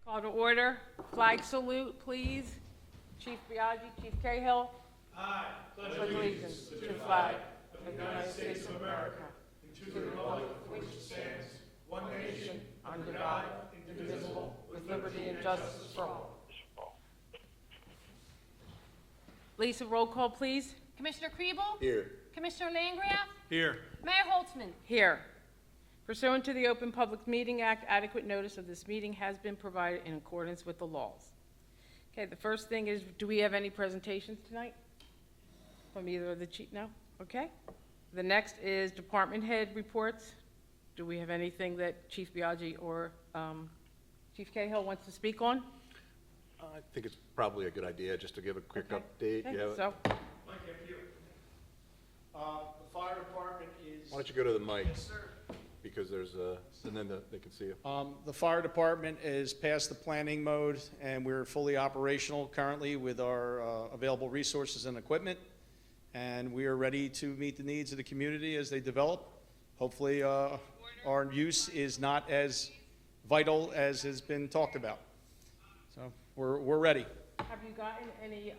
Call to order. Flag salute, please. Chief Biaggi, Chief Cahill. I pledge Allegiance to the flag of the United States of America, to the republic for which it stands, one nation, under God, indivisible, with liberty and justice for all. Lisa, roll call, please. Commissioner Kriebel? Here. Commissioner Langgraf? Here. Mayor Holtzman? Here. Pursuant to the Open Public Meeting Act, adequate notice of this meeting has been provided in accordance with the laws. Okay, the first thing is, do we have any presentations tonight? From either of the chief? No? Okay. The next is department head reports. Do we have anything that Chief Biaggi or Chief Cahill wants to speak on? I think it's probably a good idea just to give a quick update. Okay, You have it? so, Mike, after you. The fire department is. Why don't you go to the mic, Yes, sir. because there's a, and then they can see you. The fire department is past the planning mode, and we're fully operational currently with our available resources and equipment. And we are ready to meet the needs of the community as they develop. Hopefully, our use is not as vital as has been talked about. So we're ready. have you gotten any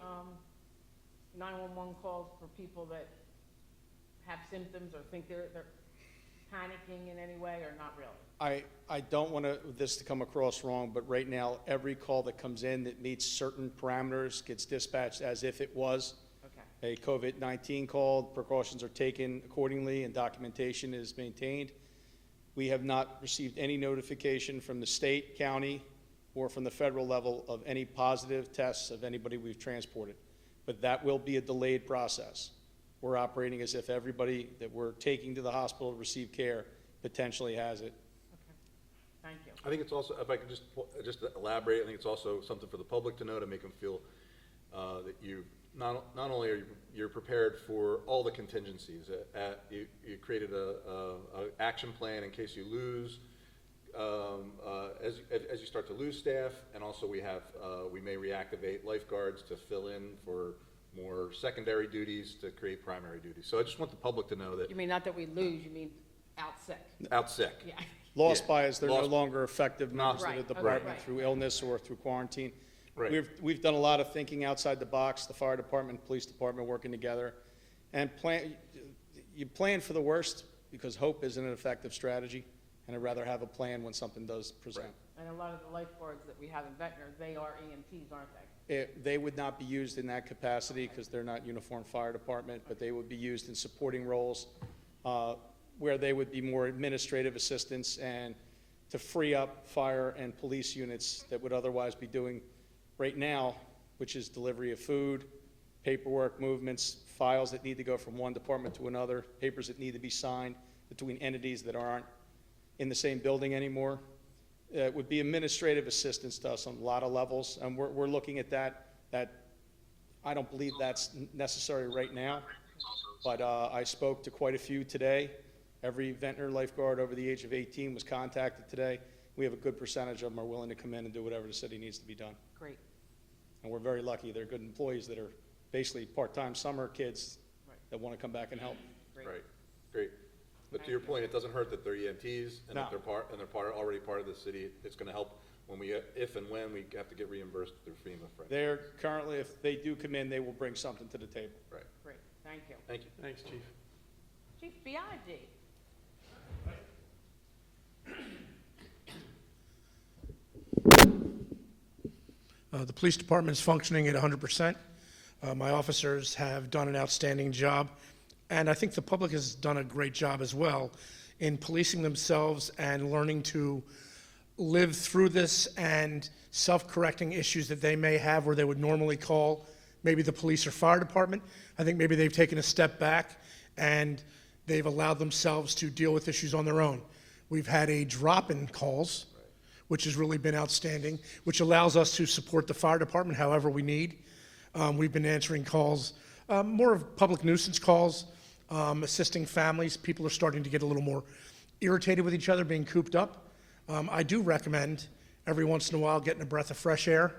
911 calls for people that have symptoms or think they're panicking in any way, or not really? I don't want this to come across wrong, but right now, every call that comes in that meets certain parameters gets dispatched as if it was Okay. a COVID-19 call. Precautions are taken accordingly, and documentation is maintained. We have not received any notification from the state, county, or from the federal level of any positive tests of anybody we've transported. But that will be a delayed process. We're operating as if everybody that we're taking to the hospital to receive care potentially has it. Okay. Thank you. I think it's also, if I could just elaborate, I think it's also something for the public to know, to make them feel that you, not only are you're prepared for all the contingencies, you created a action plan in case you lose, as you start to lose staff, and also we may reactivate lifeguards to fill in for more secondary duties to create primary duties. So I just want the public to know that You mean not that we lose, you mean out sick? out sick. Yeah. Lost Yeah. by as they're no Lost- longer effective members Right, of the okay, department right. through illness or through quarantine. Right. We've done a lot of thinking outside the box, the fire department, police department working together. And you plan for the worst, because hope isn't an effective strategy, and I'd rather have a plan when something does present. And a lot of the lifeguards that we have in Ventnor, they are EMTs, aren't they? They would not be used in that capacity because they're not uniformed fire department, but they would be used in supporting roles where they would be more administrative assistants and to free up fire and police units that would otherwise be doing right now, which is delivery of food, paperwork movements, files that need to go from one department to another, papers that need to be signed between entities that aren't in the same building anymore. It would be administrative assistance to us on a lot of levels, and we're looking at that. I don't believe that's necessary right now, but I spoke to quite a few today. Every Ventnor lifeguard over the age of 18 was contacted today. We have a good percentage of them are willing to come in and do whatever the city needs to be done. Great. And we're very lucky. They're good employees that are basically part-time summer kids Right. that want to come back and help. Great. Right, great. But to your point, it doesn't hurt that they're EMTs and that No. they're already part of the city. It's gonna help when if and when we have to get reimbursed through FEMA, right? They're currently, if they do come in, they will bring something to the table. Right, Great, thank you. thank you. Thanks, Chief. Chief Biaggi. The police department is functioning at 100%. My officers have done an outstanding job, and I think the public has done a great job as well in policing themselves and learning to live through this and self-correcting issues that they may have where they would normally call maybe the police or fire department. I think maybe they've taken a step back and they've allowed themselves to deal with issues on their own. We've had a drop in calls, which has really been outstanding, which allows us to support the fire department however we need. We've been answering calls, more of public nuisance calls, assisting families. People are starting to get a little more irritated with each other, being cooped up. I do recommend every once in a while getting a breath of fresh air.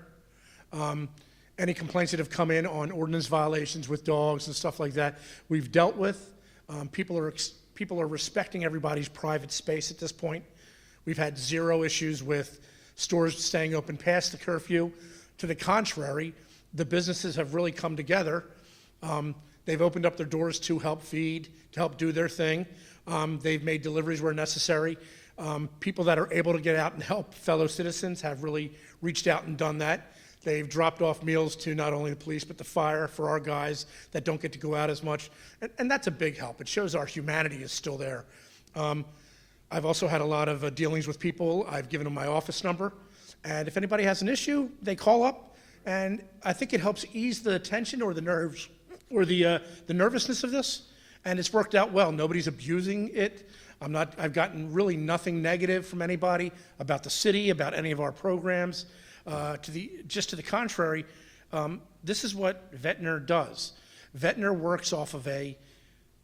Any complaints that have come in on ordinance violations with dogs and stuff like that, we've dealt with. People are respecting everybody's private space at this point. We've had zero issues with stores staying open past the curfew. To the contrary, the businesses have really come together. They've opened up their doors to help feed, to help do their thing. They've made deliveries where necessary. People that are able to get out and help fellow citizens have really reached out and done that. They've dropped off meals to not only the police, but the fire for our guys that don't get to go out as much. And that's a big help. It shows our humanity is still there. I've also had a lot of dealings with people. I've given them my office number. And if anybody has an issue, they call up. And I think it helps ease the tension or the nerves or the nervousness of this. And it's worked out well. Nobody's abusing it. I've gotten really nothing negative from anybody about the city, about any of our programs. Just to the contrary, this is what Ventnor does. Ventnor works off of a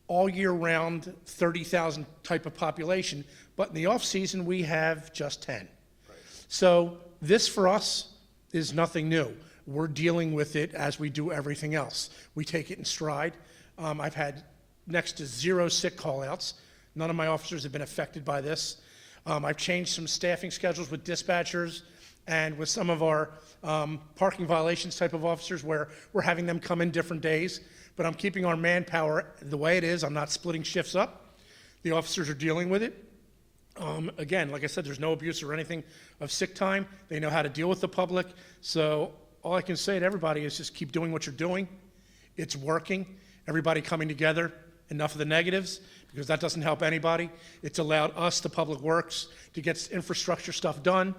all year round 30,000 type of population, but in the off season we have just 10. Right. So this for us is nothing new. We're dealing with it as we do everything else. We take it in stride. I've had next to 0 sick call-outs. None of my officers have been affected by this. I've changed some staffing schedules with dispatchers and with some of our parking violations type of officers where we're having them come in different days. But I'm keeping our manpower the way it is. I'm not splitting shifts up. The officers are dealing with it. Again, like I said, there's no abuse or anything of sick time. They know how to deal with the public. So all I can say to everybody is just keep doing what you're doing. It's working. Everybody coming together. Enough of the negatives, because that doesn't help anybody. It's allowed us, the Public Works, to get infrastructure stuff done.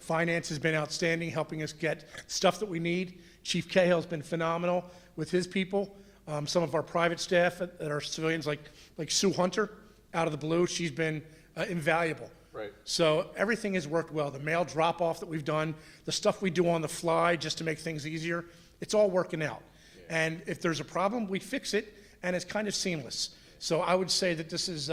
Finance has been outstanding, helping us get stuff that we need. Chief Cahill's been phenomenal with his people. Some of our private staff that are civilians, like Sue Hunter, out of the blue, she's been invaluable. Right. So everything has worked well. The mail drop-off that we've done, the stuff we do on the fly just to make things easier, it's all working out. Yeah. And if there's a problem, we fix it, and it's kind of seamless. So I would say that this has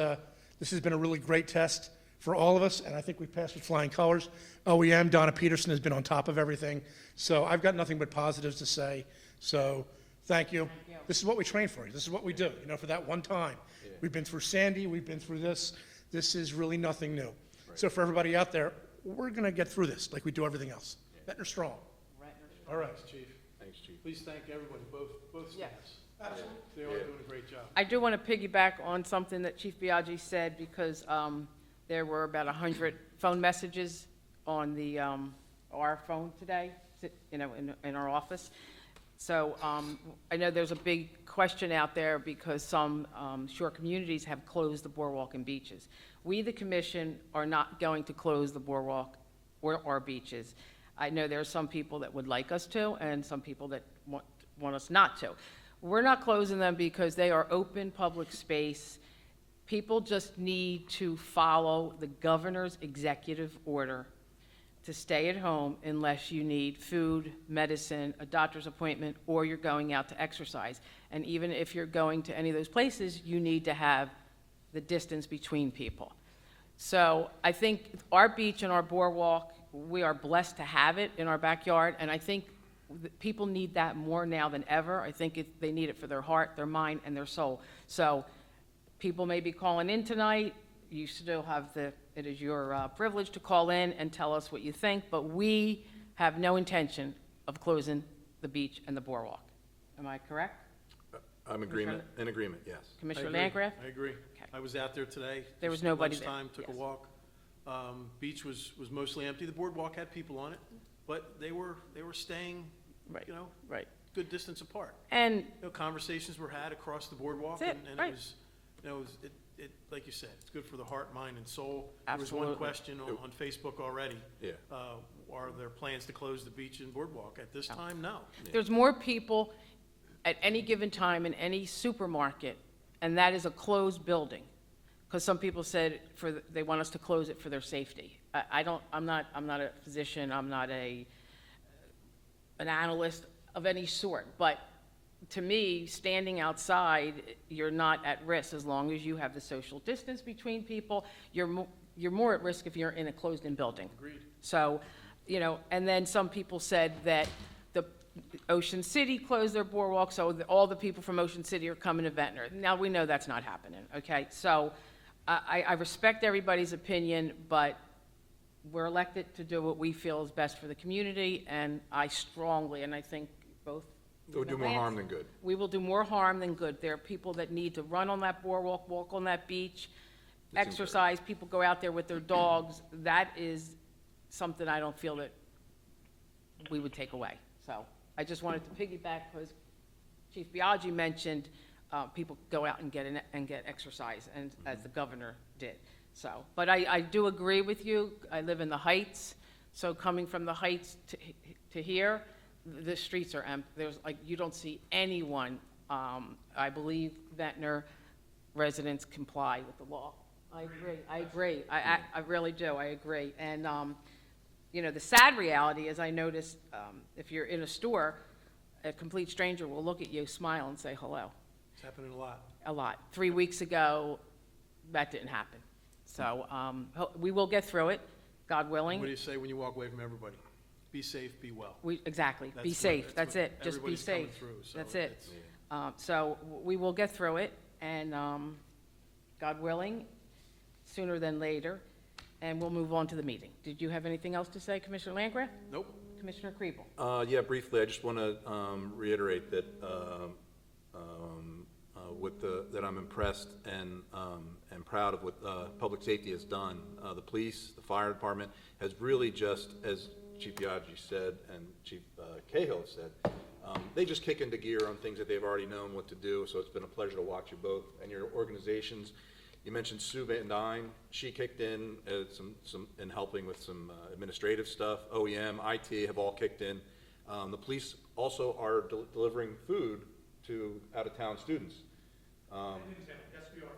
been a really great test for all of us, and I think we passed with flying colors. OEM, Donna Peterson, has been on top of everything. So I've got nothing but positives to say. So thank you. This is what we train for. This is what we do, for that one time. Yeah. We've been through Sandy. We've been through this. This is really nothing new. Right. So for everybody out there, we're going to get through this like we do everything else. Yeah. Ventnor strong. All right. Thanks, Chief. Thanks, Chief. Please thank everybody, both Yeah. staffs. Absolutely. They are doing a great job. I do want to piggyback on something that Chief Biaggi said, because there were about 100 phone messages on the our phone today, in our office. So I know there's a big question out there because some shore communities have closed the boardwalk and beaches. We, the commission, are not going to close the boardwalk or our beaches. I know there are some people that would like us to, and some people that want us not to. We're not closing them because they are open public space. People just need to follow the governor's executive order to stay at home unless you need food, medicine, a doctor's appointment, or you're going out to exercise. And even if you're going to any of those places, you need to have the distance between people. So I think our beach and our boardwalk, we are blessed to have it in our backyard, and I think people need that more now than ever. I think they need it for their heart, their mind, and their soul. So people may be calling in tonight. You still have it is your privilege to call in and tell us what you think, but we have no intention of closing the beach and the boardwalk. Am I correct? I'm in agreement, yes. Commissioner I agree. Landgraf? I agree. Okay. I was out there today. There was just nobody there. lunchtime, took a Yes. walk. Beach was mostly empty. The boardwalk had people on it, but they were staying, Right, right. good distance apart. And Conversations were had across the boardwalk, That's it, and right. it was, like you said, it's good for the heart, mind, and soul. There was Absolutely. one question on Facebook already. Yeah. Are there plans to close the beach and boardwalk? At this time, no. there's more people at any given time in any supermarket, and that is a closed building. Because some people said they want us to close it for their safety. I'm not a physician, I'm not an analyst of any sort, but to me, standing outside, you're not at risk as long as you have the social distance between people. You're more at risk if you're in a closed-in building. Agreed. So, and then some people said that the Ocean City closed their boardwalk, so all the people from Ocean City are coming to Ventnor. Now, we know that's not happening, okay? So I respect everybody's opinion, but we're elected to do what we feel is best for the community, and I strongly, and I think both. It would do more harm than good. We will do more harm than good. There are people that need to run on that boardwalk, walk on that beach, exercise, people go out there with their dogs. That is something I don't feel that we would take away. So I just wanted to piggyback, because Chief Biagi mentioned people go out and get exercise, and as the governor did. So, but I do agree with you. I live in the Heights, so coming from the Heights to here, the streets are empty. There's like, you don't see anyone. I believe Ventnor residents comply with the law. I agree. I really do. I agree. And, you know, the sad reality is, I noticed, if you're in a store, a complete stranger will look at you, smile, and say hello. It's happening a lot. A lot. 3 weeks ago, that didn't happen. So, we will get through it, God willing. What do you say when you walk away from everybody? Be safe, be well. Exactly. Be That's safe. what- That's what it. Just be everybody's coming safe. through, so That's it. it's- So we will get through it, and God willing, sooner than later, and we'll move on to the meeting. Did you have anything else to say, Commissioner Landgraf? Nope. Commissioner Kriebel? Yeah, briefly, I just want to reiterate that that I'm impressed and proud of what public safety has done. The police, the fire department has really just, as Chief Biagi said and Chief Cahill said, they just kick into gear on things that they've already known what to do. So it's been a pleasure to watch you both and your organizations. You mentioned Sue Van Dyne. She kicked in in helping with some administrative stuff. OEM, IT have all kicked in. The police also are delivering food to out-of-town students.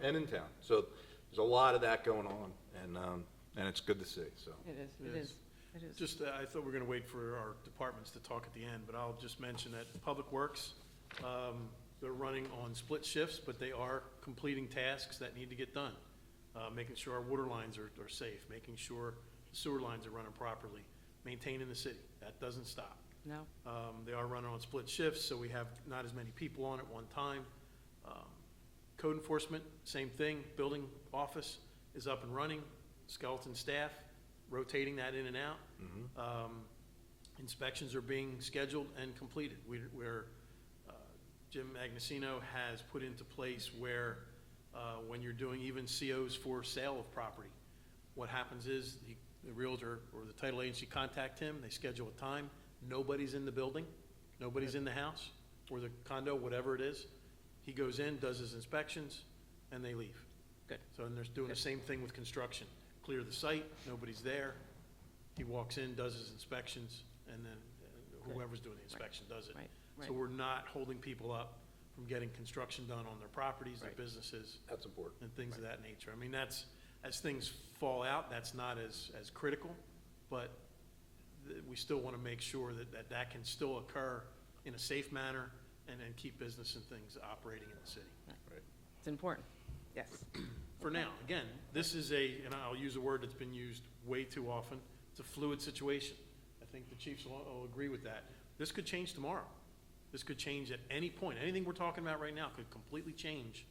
And in town. So there's a lot of that going on, and it's good to see. So It is. It is. It is. Just, I thought we were going to wait for our departments to talk at the end, but I'll just mention that Public Works, they're running on split shifts, but they are completing tasks that need to get done. Making sure our water lines are safe, making sure the sewer lines are running properly, maintaining the city. That doesn't stop. No? They are running on split shifts, so we have not as many people on at one time. Code enforcement, same thing. Building office is up and running. Skeleton staff, rotating that in and out. Inspections are being scheduled and completed. Jim Agnesino has put into place where when you're doing even COs for sale of property, what happens is the realtor or the title agency contact him, they schedule a time, nobody's in the building, nobody's in the house or the condo, whatever it is. He goes in, does his inspections, and they leave. Good. So, and they're doing the same thing with construction. Clear the site, nobody's there. He walks in, does his inspections, and then whoever's doing the inspection does it. Right. So we're not holding people up from getting construction done on their properties, their Right. businesses, that's important. and things of that nature. I mean, that's, as things fall out, that's not as critical, but we still want to make sure that can still occur in a safe manner and keep business and things operating in the city. It's important. Yes. For now, again, this is and I'll use a word that's been used way too often, it's a fluid situation. I think the chiefs will agree with that. This could change tomorrow. This could change at any point. Anything we're talking about right now could completely change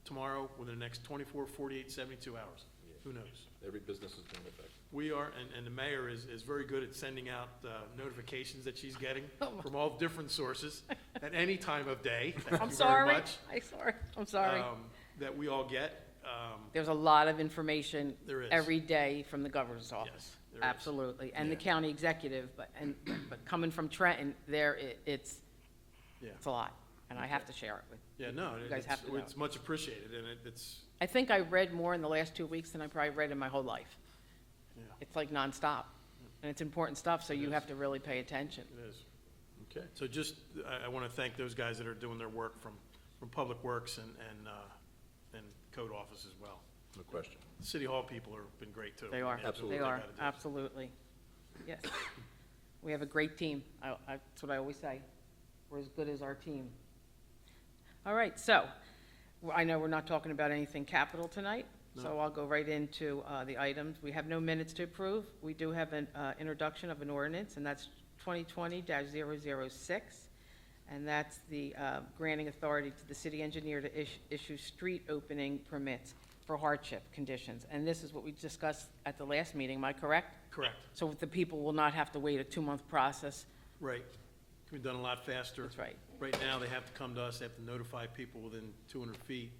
tomorrow, within the next 24, 48, 72 hours. Who knows? Every business is being affected. We are, and the mayor is very good at sending out notifications that she's getting from all different sources at any time of day. Thank I'm you very sorry. much. I'm sorry. That we all get. There's a lot of information There is. every day from the governor's office. there is. Absolutely. And the Yeah. county executive, but coming from Trenton, it's a lot. And I have to share it with you. Yeah, no, You guys have to know. it's much appreciated, and it's, I think I read more in the last 2 weeks than I probably read in my whole life. yeah, It's like nonstop. And it's important stuff, so It you is. have to really pay attention. it is. Okay. So just, I want to thank those guys that are doing their work from Public Works and Code Office as well. No question. The City Hall people have been great, too. They are. doing Absolutely. They what are, gotta do. absolutely. Yes. We have a great team. That's what I always say. We're as good as our team. All right, so, I know we're not talking about anything capital tonight, so No. I'll go right into the items. We have no minutes to approve. We do have an introduction of an ordinance, and that's 2020-006, and that's the granting authority to the city engineer to issue street opening permits for hardship conditions. And this is what we discussed at the last meeting, am I correct? Correct, So the people will not have to wait a 2-month process. right. Can be done a lot faster. That's right. Right now, they have to come to us, they have to notify people within 200 feet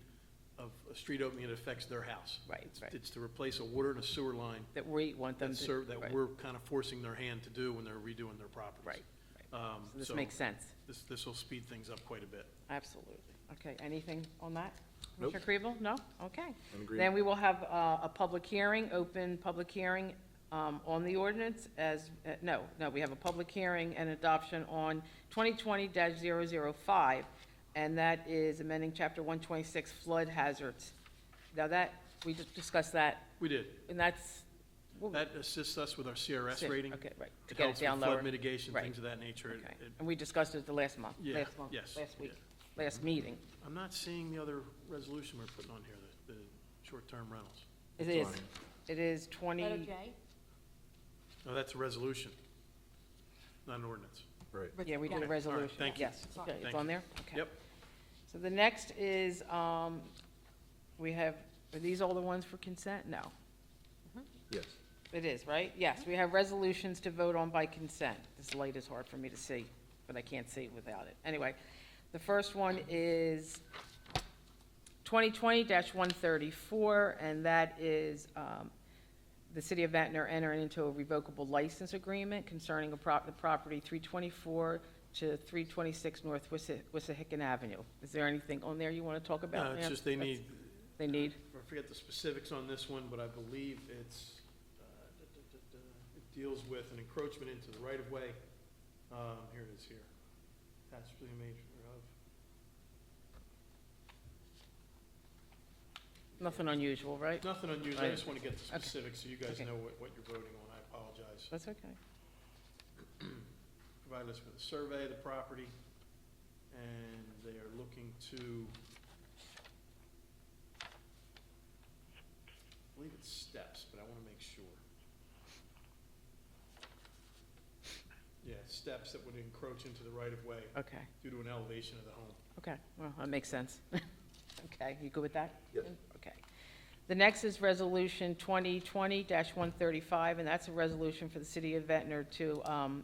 of a street opening that affects their house. Right, right. It's to replace a water and a sewer line That we want them to. that right, we're kind of forcing their hand to do when they're redoing their properties. Right, right. So this so makes sense. This will speed things up quite a bit. Absolutely. Okay, anything on that? Nope. Commissioner Kriebel? No? Okay. In agreement. Then we will have a public hearing, open public hearing on the ordinance as, we have a public hearing and adoption on 2020-005, and that is amending Chapter 126 flood hazards. Now that, we just discussed that, We did. and that's. That assists us with our CRS rating. Okay, right. To It get it helps with down lower. flood mitigation, Right. things of that nature. Okay. And we discussed it the last month. Yeah, Last yes, week, yeah. last meeting. I'm not seeing the other resolution we're putting on here, the short-term rentals. It is, fine. it is 20. Letter J. No, that's a resolution, not an ordinance. Right. Yeah, we did a Yeah. resolution. thank you. Yes, okay, it's Thank on you. there? Okay. Yep. So the next is, we have, are these all the ones for consent? No. Yes. It is, right? Yes, we have resolutions to vote on by consent. This light is hard for me to see, but I can't see without it. Anyway, the first one is 2020-134, and that is the City of Ventnor entering into a revocable license agreement concerning the property 324 to 326 North Wissahickon Avenue. Is there anything on there you want to talk about? No, it's ma'am? just they need, They need? I forget the specifics on this one, but I believe it's, it deals with an encroachment into the right-of-way. Here it is here. That's the major of. Nothing unusual, right? Nothing unusual, I Right. just want to get the Okay. specifics so you guys Okay. know what you're voting on, I apologize. That's okay. Provided us with a survey of the property, and they are looking to, I believe it's steps, but I want to make sure. Yeah, steps that would encroach into the right-of-way Okay, due to an elevation of the home. okay, well, that makes sense. Okay, you good with that? Yes. Okay. The next is Resolution 2020-135, and that's a resolution for the City of Ventnor to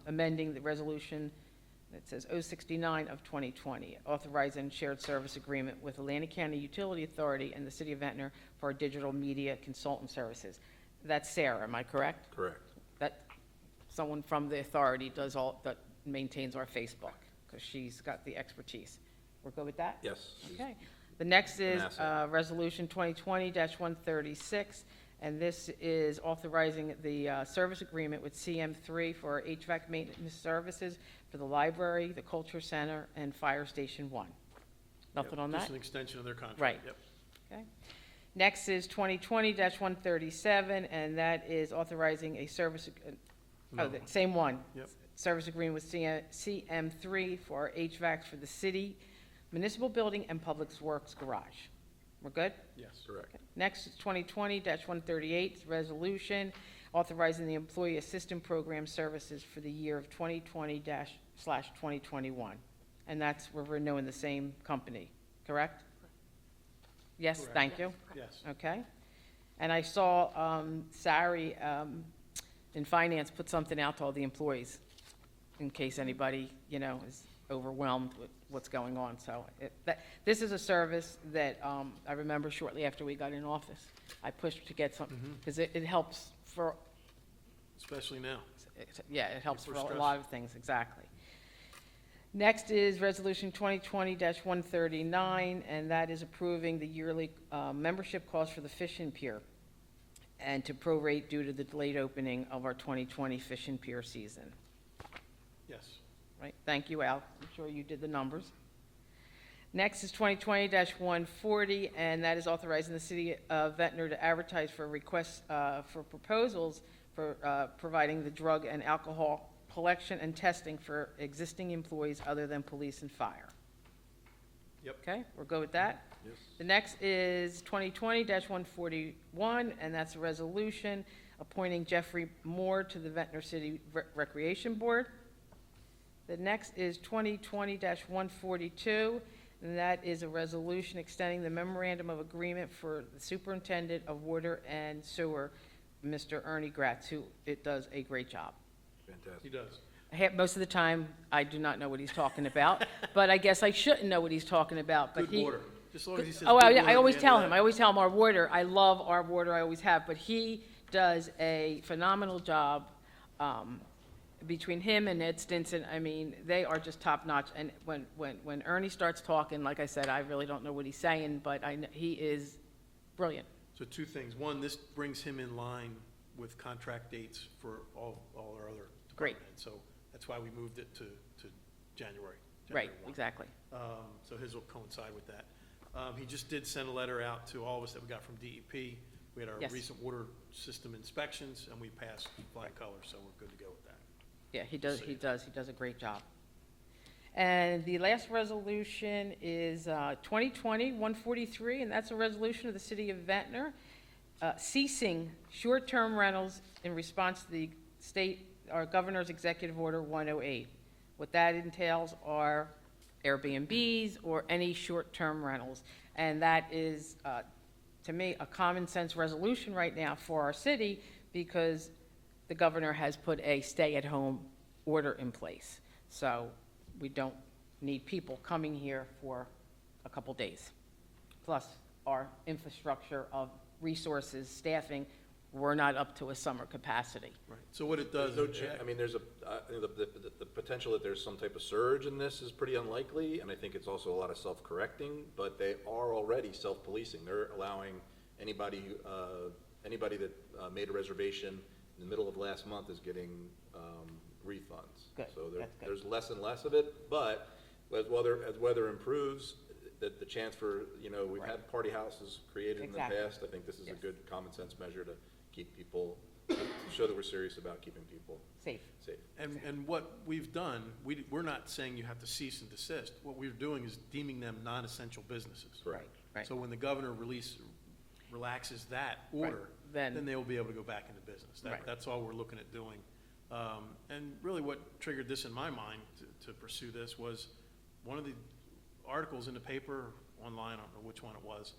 amending the resolution that says 069 of 2020, authorizing shared service agreement with Atlantic County Utility Authority and the City of Ventnor for our digital media consultant services. That's Sarah, am I correct? Correct. That, someone from the authority does all, that maintains our Facebook, because she's got the expertise. We're good with that? Yes. Okay. The next is An asset. Resolution 2020-136, and this is authorizing the service agreement with CM3 for HVAC maintenance services for the library, the culture center, and Fire Station 1. Nothing on that? Just an extension of their contract. Right. Yep. Okay. Next is 2020-137, and that is authorizing a service, Another one. same one. Yep. Service agreement with CM3 for HVAC for the city, municipal building, and public works garage. We're good? Yes. Correct. Next is 2020-138, resolution authorizing the Employee Assistance Program services for the year of 2020/2021. And that's, we're renewing the same company, correct? Yes, Correct. thank you. Yes. Okay. And I saw Sari in finance put something out to all the employees in case anybody, is overwhelmed with what's going on. So this is a service that I remember shortly after we got in office, I pushed to get something, because it helps for, Especially now. it helps for People are a lot of things, exactly. Next is Resolution 2020-139, and that is approving the yearly membership cost for the Fish and Pier, and to prorate due to the delayed opening of our 2020 Fish and Pier season. Yes. Right, thank you, Al. I'm sure you did the numbers. Next is 2020-140, and that is authorizing the City of Ventnor to advertise for requests for proposals for providing the drug and alcohol collection and testing for existing employees other than police and fire. Yep. Okay, we're good with that? Yes. The next is 2020-141, and that's a resolution appointing Jeffrey Moore to the Ventnor City Recreation Board. The next is 2020-142, and and that is a resolution extending the memorandum of agreement for the superintendent of water and sewer, Mr. Ernie Gratz, who it does a great job. He Fantastic. does. Most of the time, I do not know what he's talking about, but I guess I shouldn't know what he's talking about, but Good he. water. Just as long as he says. Oh, good yeah, water I at always the end tell of him, that. I always tell him our water, I love our water, I always have, but he does a phenomenal job, between him and Ed Stinson, I mean, they are just top notch, and when Ernie starts talking, like I said, I really don't know what he's saying, but he is brilliant. So two things. One, this brings him in line with contract dates for all our other Great. departments. So that's why we moved it to January. Right, January 1. exactly. So his will coincide with that. He just did send a letter out to all of us that we got from DEP. We had our Yes. recent water system inspections, and we passed flying colors, so we're good to go with that. Yeah, he does a great job. And the last resolution is 2020-143, and that's a resolution of the city of Ventnor ceasing short-term rentals in response to the state, our governor's executive order 108. What that entails are Airbnbs or any short-term rentals. And that is, to me, a common-sense resolution right now for our city because the governor has put a stay-at-home order in place. So we don't need people coming here for a couple days. Plus, our infrastructure of resources, staffing, we're not up to a summer capacity. Right. So what it does. There's no I mean, there's the potential that there's some type of surge in this is pretty unlikely, and I think it's also a lot of self-correcting, but they are already self-policing. They're allowing anybody that made a reservation in the middle of last month is getting refunds. Good, So that's good. there's less and less of it, but as weather improves, the chance for, we've Right. had party houses created in the Exactly. past. I think this is a Yes. good common sense measure to keep people, to show that we're serious about keeping people Safe. safe. And what we've done, we're not saying you have to cease and desist. What we're doing is deeming them non-essential businesses. Correct. Right. So when the governor relaxes that order, Then- then they will be able to go back into business. Right. That's all we're looking at doing. And really what triggered this in my mind to pursue this was one of the articles in the paper, online, I don't know which one it was,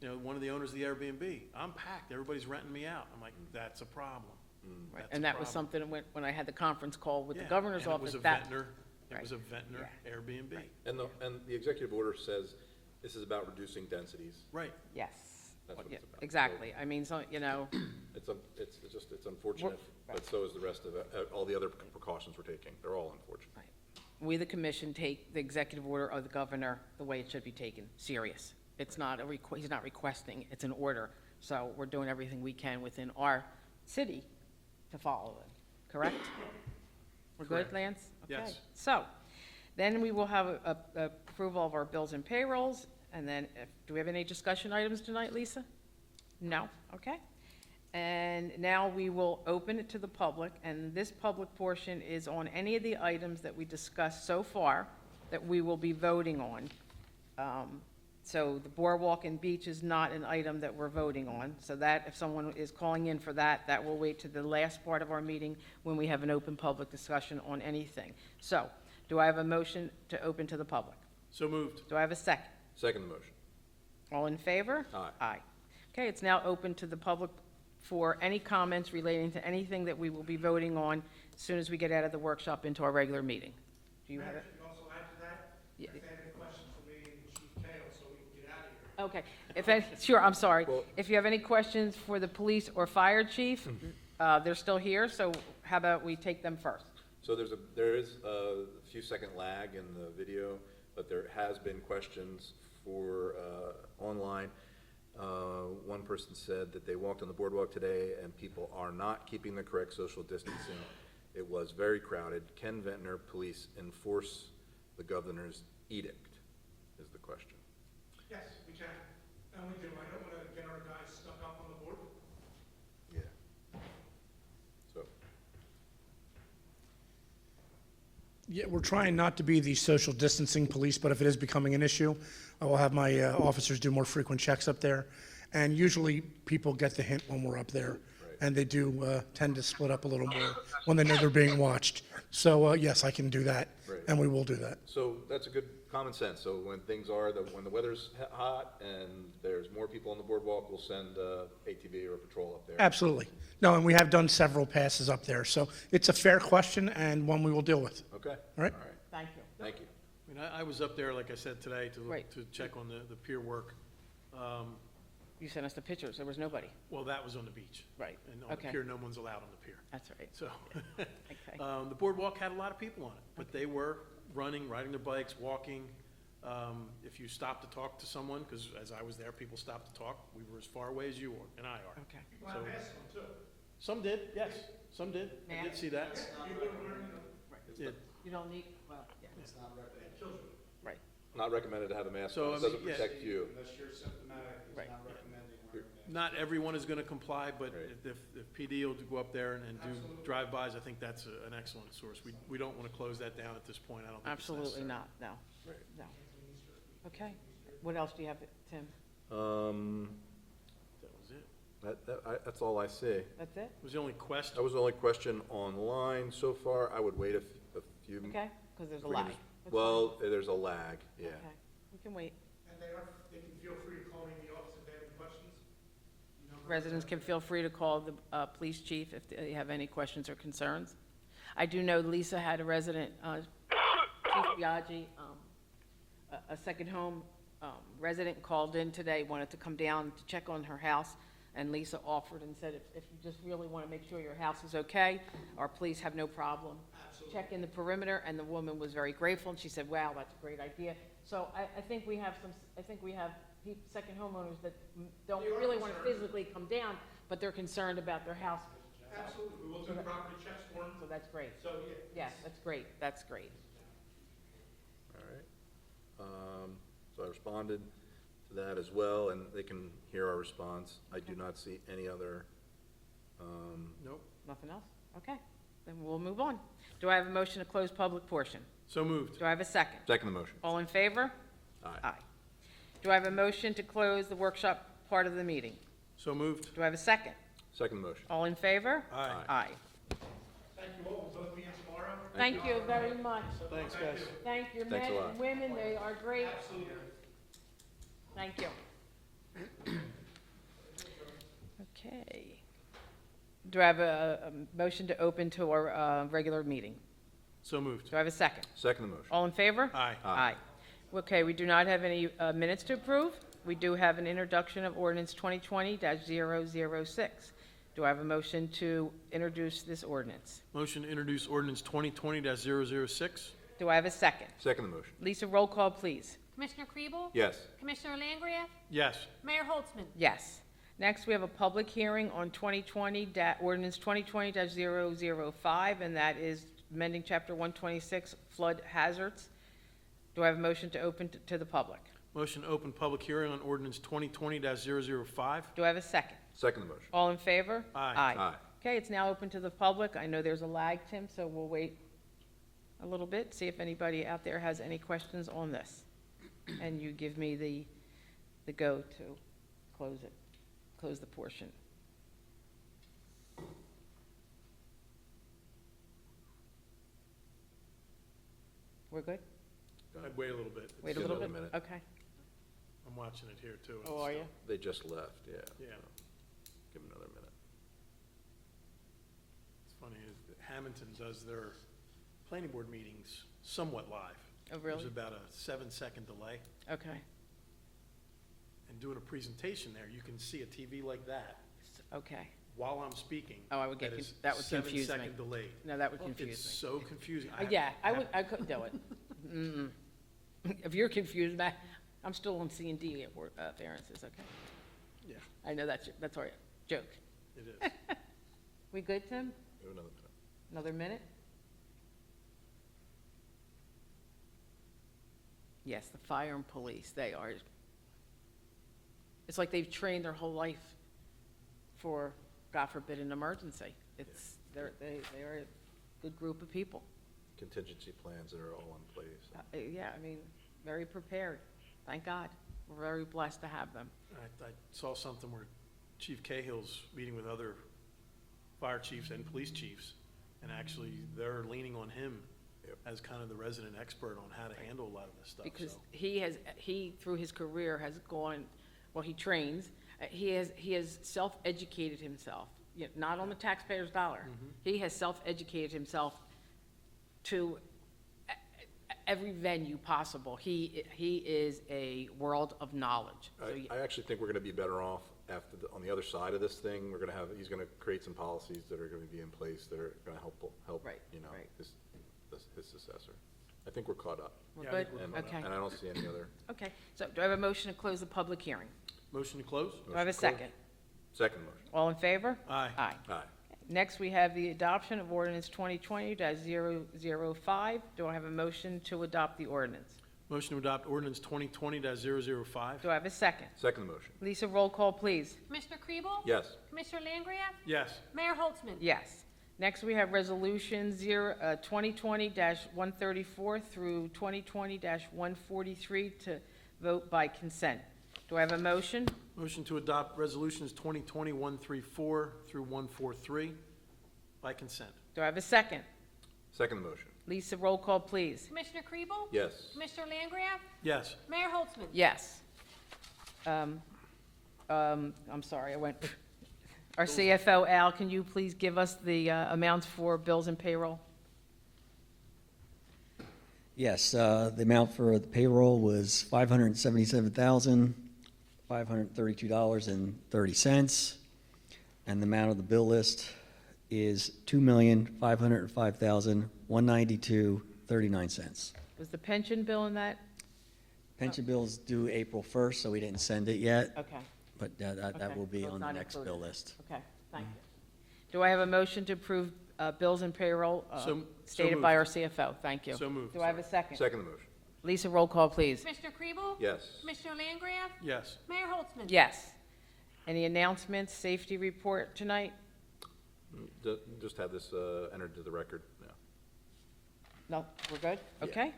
one of the owners of the Airbnb, I'm packed, everybody's renting me out. I'm like, that's a problem. Right. That's And a that was problem. something when I had the conference call with the Yeah, governor's and office. It Right. was a Ventnor Airbnb. Right. And the executive order says this is about reducing densities. Right. Yes. That's what Yeah, it's about. exactly. I mean, so, It's unfortunate, but so is the rest of it. All the other precautions we're taking. They're all unfortunate. right. We, the commission, take the executive order of the governor the way it should be taken, serious. It's not he's not requesting, it's an order. So we're doing everything we can within our city to follow it, correct? We're good, Correct. Lance? Okay. Yes. So, then we will have a approval of our bills and payrolls, and then, do we have any discussion items tonight, Lisa? No? Okay. And now we will open it to the public, and this public portion is on any of the items that we discussed so far that we will be voting on. So the boardwalk and beach is not an item that we're voting on, so that, if someone is calling in for that, that will wait to the last part of our meeting when we have an open public discussion on anything. So, do I have a motion to open to the public? So moved. Do I have a second? Second motion. All in favor? Aye. Aye. Okay, it's now open to the public for any comments relating to anything that we will be voting on as soon as we get out of the workshop into our regular meeting. Do you have it? Can you also add to that? Yeah. If they have any questions for me and Chief Kale, so we can get out of here. Okay, sure, I'm sorry. Well- If you have any questions for the police or fire chief, they're still here, so how about we take them first? So there is a few second lag in the video, but there has been questions for, online. One person said that they walked on the boardwalk today and people are not keeping the correct social distancing. It was very crowded. Can Ventnor Police enforce the governor's edict, is the question. Yes, we can, and we do. I don't want to get our guys stuck up on the board. Yeah. So, Yeah, we're trying not to be the social distancing police, but if it is becoming an issue, I will have my officers do more frequent checks up there. And usually, people get the hint when we're up there, and they do tend to split up a little more when they know they're being watched. So, yes, I can do that. Right. and we will do that. So that's a good common sense. So when things are, when the weather's hot and there's more people on the boardwalk, we'll send ATV or a patrol up there. Absolutely. No, and we have done several passes up there, so it's a fair question and one we will deal with. Okay? All right. Thank you. Thank you. I mean, I was up there, like I said today, Right. to check on the pier work. You sent us the pictures, there was nobody. Well, that was on the beach. Right, And on the okay. pier, no one's allowed on the pier. That's right. So, Okay. the boardwalk had a lot of people on it, but they were running, riding their bikes, walking. If you stop to talk to someone, because as I was there, people stopped to talk, we were as far away as you and I are. Okay. So- Some did, yes, some did. I did see that. Yeah. You don't need, well, yeah. Right, Not recommended to have a mask So, on. I It mean, doesn't yeah. protect you. Unless you're symptomatic, Right. not recommending wearing a mask. Not everyone is gonna comply, but Right. if PD will go up there and do drive-bys, I think that's an excellent source. We don't wanna close that down at this point, I don't think it's absolutely necessary. not, no, Right. no. Okay, what else do you have, Tim? That was it. That's all I see. That's it? Was the only question. That was the only question online so far. I would wait a few. Okay, because there's a if we can lag. just- That's Well, there's a lag, yeah. fine. Okay, we can wait. And they can feel free to call me in the office if they have any questions. Residents can feel free to call the police chief if they have any questions or concerns. I do know Lisa had a resident, Chief Biagi, a second home resident called in today, wanted to come down to check on her house, and Lisa offered and said, if you just really want to make sure your house is okay, our police have no problem checking the perimeter, and the woman was very grateful, and she said, wow, that's a great idea. So I think we have second homeowners that don't really want to physically come down, but they're concerned about their house. Absolutely, we will do property checks for them, So that's great. so, yeah. Yes, that's great, that's great. All right. So I responded to that as well, and they can hear our response. I do not see any other, Nope. Nothing else? Okay, then we'll move on. Do I have a motion to close public portion? So moved. Do I have a second? second motion. All in favor? Aye. Do I have a motion to close the workshop part of the meeting? So moved. Do I have a second? Second motion. All in favor? Aye. Aye. Thank you all, we'll both be in tomorrow. Thank you very much. Thanks, guys. Thank your Thanks men a lot. and women, they are great. Absolutely. Thank you. Okay. Do I have a motion to open to our regular meeting? So moved. Do I have a second? Second motion. All in favor? Aye. Aye. Okay, we do not have any minutes to approve. We do have an introduction of ordinance 2020-006. Do I have a motion to introduce this ordinance? Motion to introduce ordinance 2020-006. Do I have a second? Second motion. Lisa, roll call, please. Commissioner Kriebel? Yes. Commissioner Langria? Yes. Mayor Holtzman? Yes. Next, we have a public hearing on ordinance 2020-005, and that is amending Chapter 126 flood hazards. Do I have a motion to open to the public? Motion to open public hearing on ordinance 2020-005. Do I have a second? Second motion. All in favor? Aye. Aye. Okay, it's now open to the public. I know there's a lag, Tim, so we'll wait a little bit, see if anybody out there has any questions on this. And you give me the go to close it, close the portion. We're good? I'd wait a little bit. Wait a Give little another bit? minute. Okay. I'm watching it here, too. Oh, are you? They just left, yeah. Yeah. Give them another minute. It's funny, is that Hamilton does their planning board meetings somewhat live. Oh, really? There's about a 7-second delay. Okay, And doing a presentation there, you can see a TV like that okay. while I'm speaking. Oh, I would get that would confuse me. 7-second delay. No, that would It's confuse me. so confusing. Yeah, I couldn't do it. Mm-mm. If you're confused, I'm still on C and D at variances, okay? Yeah, I know that's all right, joke. it is. We good, Tim? Give another minute. Another minute? Yes, the fire and police, they are, it's like they've trained their whole life for, God forbid, an emergency. They are a good group of people. Contingency plans that are all in place. Yeah, I mean, very prepared. Thank God. We're very blessed to have them. I saw something where Chief Cahill's meeting with other fire chiefs and police chiefs, and actually they're leaning on him Yep. as kind of the resident expert on how to handle a lot of this stuff, Because so. he, through his career, has gone, well, he trains, he has self-educated himself, not on the taxpayer's dollar. He has self-educated himself to every venue possible. He is a world of knowledge. So I actually think we're gonna be better off after, on the other side of this thing, he's gonna create some policies that are gonna be in place that are gonna help, Right, you know, right. his successor. I think we're caught up. We're Yeah, I good? think we're And, caught up. Okay, and I don't see any other. okay. So do I have a motion to close the public hearing? Motion to close? Do I have a Motion closed. second? Second motion. All in favor? Aye. Aye. Aye. Next, we have the adoption of ordinance 2020-005. Do I have a motion to adopt the ordinance? Motion to adopt ordinance 2020-005? Do I have a second? Second motion. Lisa, roll call, please. Commissioner Kriebel? Yes. Commissioner Langria? Yes. Mayor Holtzman? Yes. Next, we have resolution 2020-134 through 2020-143 to vote by consent. Do I have a motion? Motion to adopt resolutions 2020-134 through 143 by consent. Do I have a second? Second motion. Lisa, roll call, please. Commissioner Kriebel? Yes. Commissioner Langria? Yes. Mayor Holtzman? Yes. I'm sorry, our CFO, Al, can you please give us the amounts for bills and payroll? Yes, the amount for the payroll was $577,532.30, and the amount of the bill list is $2,505,192.39. Was the pension bill in that? Pension bill's due April 1st, so we didn't send it yet, Okay, but Okay, that will be so it's on the not next included. bill list. okay, thank you. Do I have a motion to approve bills and payroll So stated by our moved. CFO? Thank you. So moved, Do I have a second? Second motion. Lisa, roll call, please. Commissioner Kriebel? Yes. Commissioner Langria? Yes. Mayor Holtzman? Yes. Any announcements, safety report tonight? Just have this entered to the record now. No, we're good? Yeah. Okay.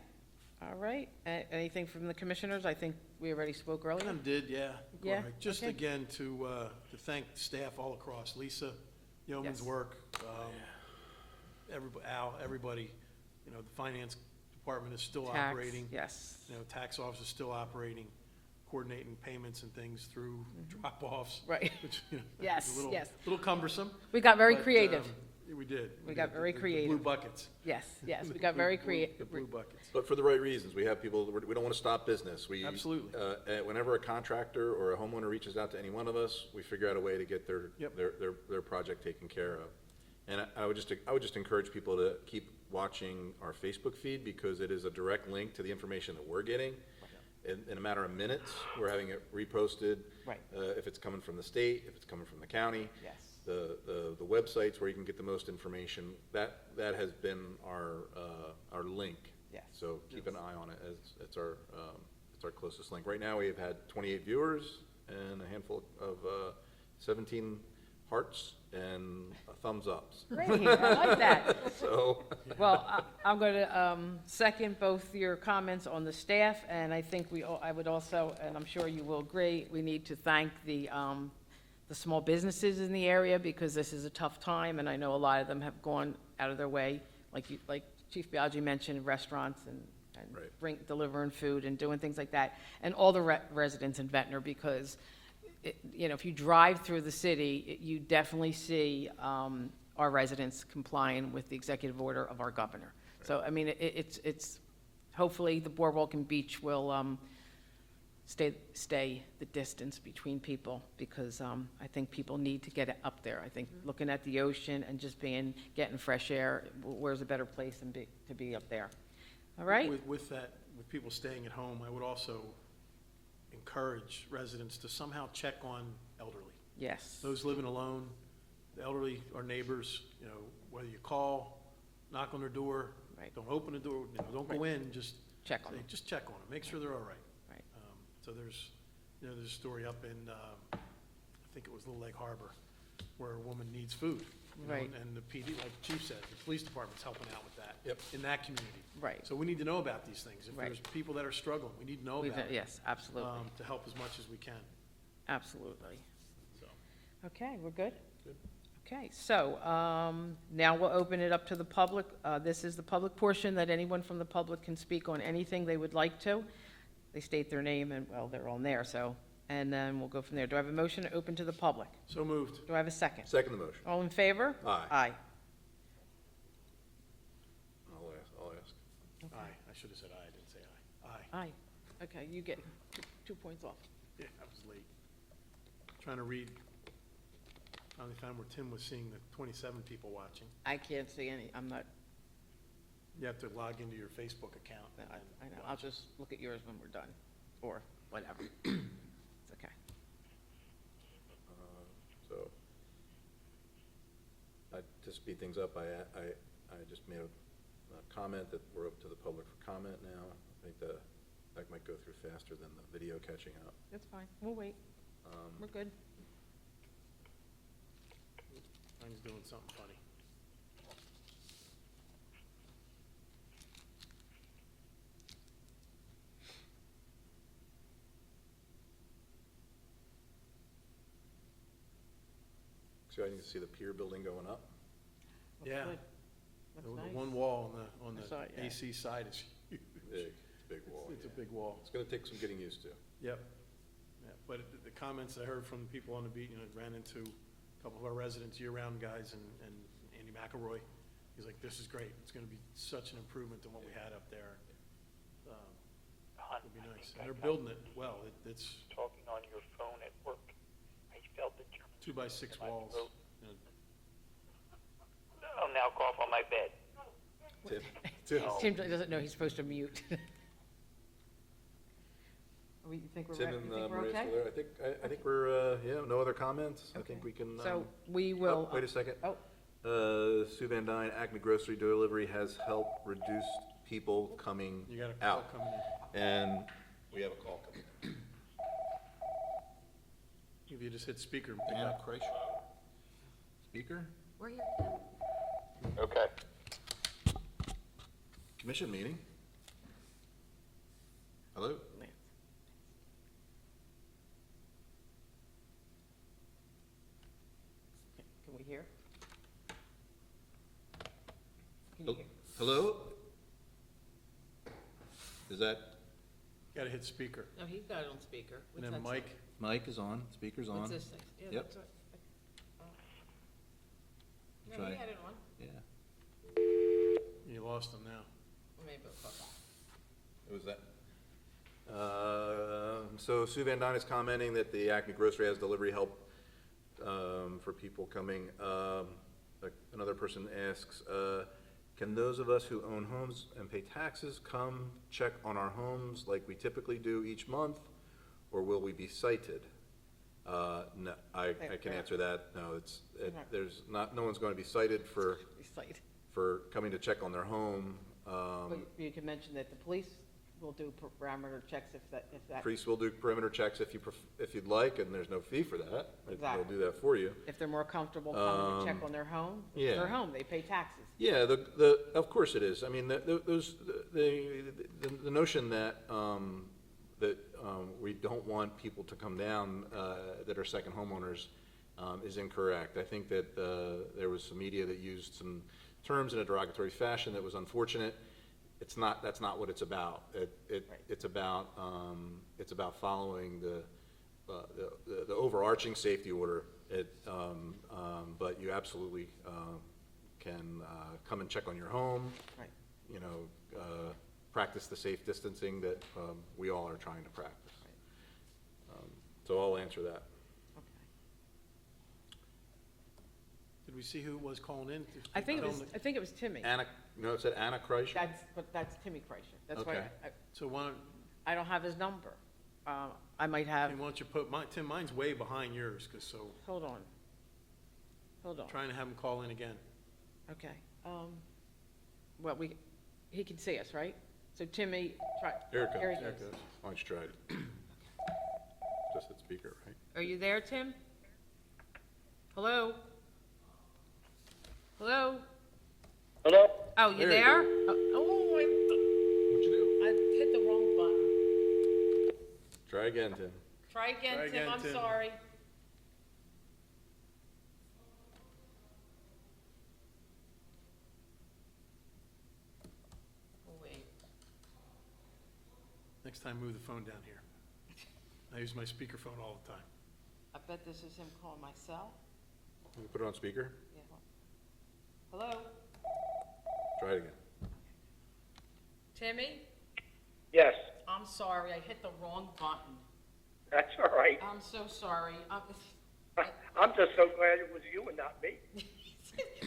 All right. Anything from the commissioners? I think we already spoke earlier. Kind of did, yeah. Yeah, All right. Just okay. again to thank staff all across, Lisa, yeoman's Yes. work, everybody, Al, everybody, you know, the finance department is still Tax, operating. yes. You know, tax office is still operating, coordinating payments and things through drop-offs. Mm-hmm. Right. Which, you know, Yes, is a little, yes. little cumbersome. We got very but, creative. Yeah, we did. We got very The creative. blue buckets. Yes, yes, we got very The creative. blue buckets. But for the right reasons. We have people, we don't want to stop business. Absolutely. Whenever a contractor or a homeowner reaches out to any one of us, we figure out a way to get Yep. their project taken care of. And I would just encourage people to keep watching our Facebook feed, because it is a direct link to the information that we're getting. In a matter of minutes, we're having it reposted. Right. If it's coming from the state, if it's coming from the county. Yes. The websites where you can get the most information, that has been our link. Yes. So keep an eye on it, as it's our closest link. Right now, we've had 28 viewers and a handful of 17 hearts and thumbs ups. Great, I like that. So, Well, I'm going to second both your comments on the staff, and I think I would also, and I'm sure you will agree, we need to thank the small businesses in the area, because this is a tough time, and I know a lot of them have gone out of their way, like Chief Biaggi mentioned, restaurants and Right. delivering food and doing things like that, and all the residents in Ventnor, because if you drive through the city, you definitely see our residents complying with the executive order of our governor. So, I mean, it's hopefully the Boardwalk and Beach will stay the distance between people, because I think people need to get up there. I think looking at the ocean and just getting fresh air, where's a better place than to be up there? All right? With that, with people staying at home, I would also encourage residents to somehow check on elderly. Yes. Those living alone, the elderly, our neighbors, whether you call, knock on their door, Right. don't open the door, don't go in, just Check on say, them. just check on them, make sure they're all right. Right. So there's a story up in, I think it was Little Lake Harbor, where a woman needs food. Right. And the PD, like the chief said, the police department's helping out with that. Yep. In that community. Right. So we need to know about these things. If Right. there's people that are struggling, we need to know about it. Yes, absolutely, To help as much as we can, absolutely. so. Okay, we're good? Good. Okay, so now we'll open it up to the public. This is the public portion that anyone from the public can speak on anything they would like to. They state their name and, well, they're on there, so, and then we'll go from there. Do I have a motion to open to the public? So moved. Do I have a second? Second the motion. All in favor? Aye. Aye. I'll ask. Aye, I should have said aye, I didn't say aye. Aye. Aye. Okay, you get 2 points off. Yeah, I was late. Trying to read. Finally found where Tim was seeing the 27 people watching. I can't see any, I'm not, You have to log into your Facebook account. and then I know, I'll watch. just look at yours when we're done, or whatever. It's okay. So, to speed things up, I just made a comment that we're up to the public for comment now. I think that might go through faster than the video catching up. That's fine, we'll wait. We're good. Mine's doing something funny. So I need to see the pier building going up. Looks Yeah. good. The Looks nice. one wall on I the saw it, yeah. AC side is huge. Big, it's a big wall. It's a yeah. big wall. It's gonna take some getting used to. Yep. Yeah, but the comments I heard from the people on the beach, ran into a couple of our residents, year-round guys, and Andy McElroy. He's like, this is great. It's gonna be such an improvement to what we had up there. It'll be nice. And they're building it well. It's Talking on your phone at work. I felt the German. 2x6 walls. you know, I'll now cough on my bed. Tim, Tim doesn't know he's supposed to mute. You think we're Tim ready? and You think we're Maria okay? still there. I think we're, yeah, no other comments. I Okay. think we can. So we will. Wait a second. Oh, Sue Van Dyne, Acme Grocery Delivery has helped reduce people coming You got a call out. coming in. And we have a call coming in. If you just hit speaker and pick it up. Speaker? We're here. Okay. Commission meeting? Hello? can we hear? Can you hear? Hello? Is that, Gotta hit speaker. No, he's got it on speaker. And then Mike, mic is on, speaker's on? What's this thing? Yeah, Yep. that's right. No, Try. he had it on. Yeah. you lost him now. Maybe it'll come back. Who was that? So Sue Van Dyne is commenting that the Acme Grocery has delivery help for people coming. Another person asks, can those of us who own homes and pay taxes come check on our homes like we typically do each month, or will we be cited? No, I can answer that. No, there's not, no one's going to be cited for coming to check on their home. But you can mention that the police will do parameter checks if that, Priests will do perimeter checks if you'd like, and there's no fee for that. Exactly. They'll do that for you. if they're more comfortable coming to check on their home. It's yeah. their home, they pay taxes. Yeah, of course it is. I mean, the notion that, we don't want people to come down, that are second homeowners, is incorrect. I think that, there was some media that used some terms in a derogatory fashion that was unfortunate. That's not what it's about. It's about following the overarching safety order. But you absolutely, can, come and check on your home. Right. Practice the safe distancing that, we all are trying to practice. So I'll answer that. Okay. Did we see who was calling in? I think it was Timmy. Anna, it said Anna Kreischer? That's Timmy Kreischer. That's why Okay. So why I don't have his number. I might have, don't you put mine, Tim, mine's way behind yours, hold on. trying to have him call in again. Okay. Well, he can see us, right? So Timmy, try. Here it comes. Here he There goes. it goes. Why don't you try it? Just hit speaker, right? Are you there, Tim? Hello? Hello? Hello? Oh, you There you there? go. Oh, What'd you do? I hit the wrong button. Try again, Tim. Try again, Try Tim, again, I'm Tim. sorry. Next time, move the phone down here. I use my speakerphone all the time. I bet this is him calling my cell. Can we put it on speaker? Yeah. Hello? Try it again. Timmy? Yes, I'm sorry, I hit the wrong button. that's all right. I'm so sorry. I'm just so glad it was you and not me.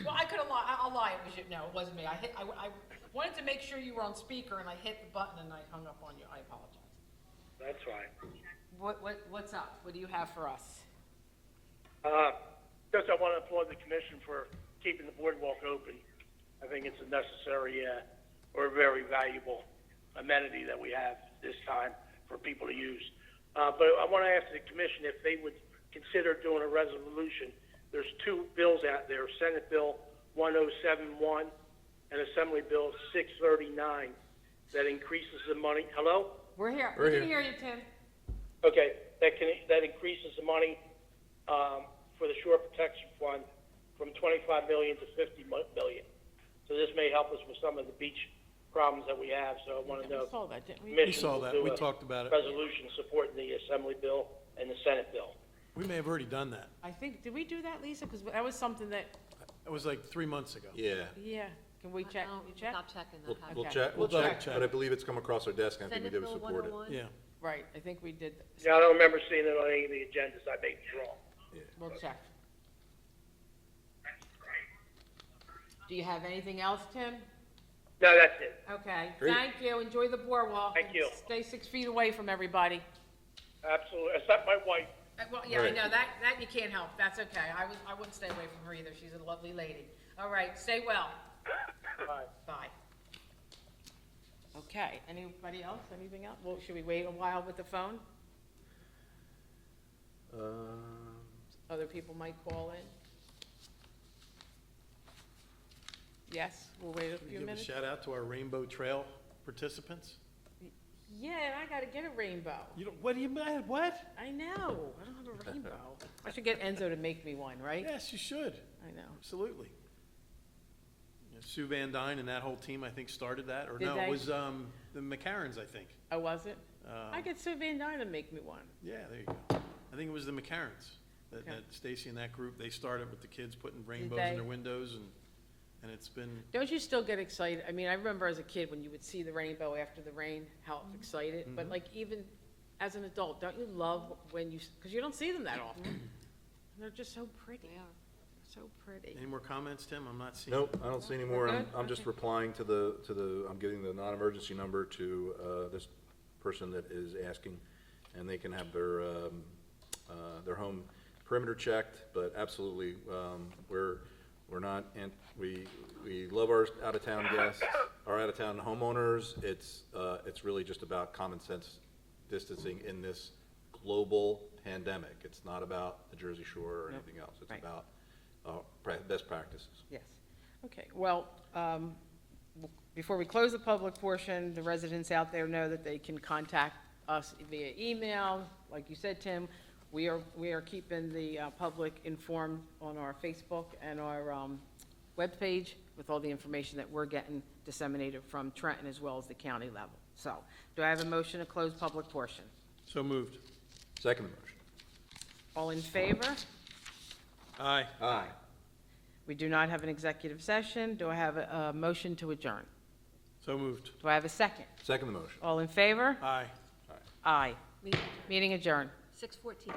Well, I could have lied. I'll lie. It was you. No, it wasn't me. I wanted to make sure you were on speaker, and I hit the button, and I hung up on you. I apologize. That's fine. What's up? What do you have for us? Just I want to applaud the commission for keeping the boardwalk open. I think it's a necessary or very valuable amenity that we have this time for people to use. But I want to ask the commission if they would consider doing a resolution. There's two bills out there, Senate Bill 1071 and Assembly Bill 639, that increases the money. Hello? We're here. We're We can here. hear you, Tim. Okay, that increases the money for the Shore Protection Fund from 25 million to 50 million. So this may help us with some of the beach problems that we have. So I want to know. We saw that, didn't we? Commission We saw will that. do We a talked about it. Resolution supporting the Assembly Bill and the Senate Bill. We may have already done that. I think, did we do that, Lisa? Because that was something that, It was like 3 months ago. Yeah. yeah. Can we check? You check? Stop checking We'll, that. we'll Okay. check, We'll we'll check, check. but I believe it's come across our desk, and I think we Senate did Bill support it. 101? Yeah. Right, I think we did. Yeah, I don't remember seeing it on any of the agendas. I may be wrong. We'll check. Do you have anything else, Tim? No, that's it. Okay, Great. thank you. Enjoy the boardwalk. Thank and you. Stay 6 feet away from everybody. Absolutely, except my wife. Well, yeah, I Right. know, that you can't help. That's okay. I wouldn't stay away from her either. She's a lovely lady. All right, stay well. Bye. Bye. Okay, anybody else? Anything else? Well, should we wait a while with the phone? Other people might call in. Yes, we'll wait a Can we few give a minutes. shout out to our Rainbow Trail participants? Yeah, and I gotta get a rainbow. You don't, what do you mean, what? I know, I don't have a rainbow. I should get Enzo to make me one, right? Yes, you should. I know. Absolutely. Yeah, Sue Van Dyne and that whole team, I think, started that, or Did no, they? it was, the McCarrons, I think. Oh, was it? Um, I get Sue Van Dyne to make me one. Yeah, there you go. I think it was the McCarrons, that Okay. Stacy and that group, they started with the kids putting rainbows they? in their windows, and it's been, Don't you still get excited? I mean, I remember as a kid when you would see the rainbow after the rain, how excited. But like even as an adult, don't you love when you, because you don't see them that often. They're just so pretty. They are. So pretty. any more comments, Tim? I'm not seeing. Nope, I don't see any more. Good? I'm just Okay. replying to the, I'm giving the non-emergency number to, this person that is asking, and they can have their home perimeter checked, but absolutely, we're not, and we love our out-of-town guests, our out-of-town homeowners. It's really just about common sense distancing in this global pandemic. It's not about the Jersey Shore or Nope. anything else. It's Right. about best practices. Yes. Okay, well, before we close the public portion, the residents out there know that they can contact us via email. Like you said, Tim, we are keeping the public informed on our Facebook and our webpage with all the information that we're getting disseminated from Trenton as well as the county level. So, do I have a motion to close public portion? So moved. Second motion. All in favor? Aye. Aye. We do not have an executive session. Do I have a motion to adjourn? So moved. Do I have a second? Second the motion. All in favor? Aye. Aye. Meeting adjourned. 6:14.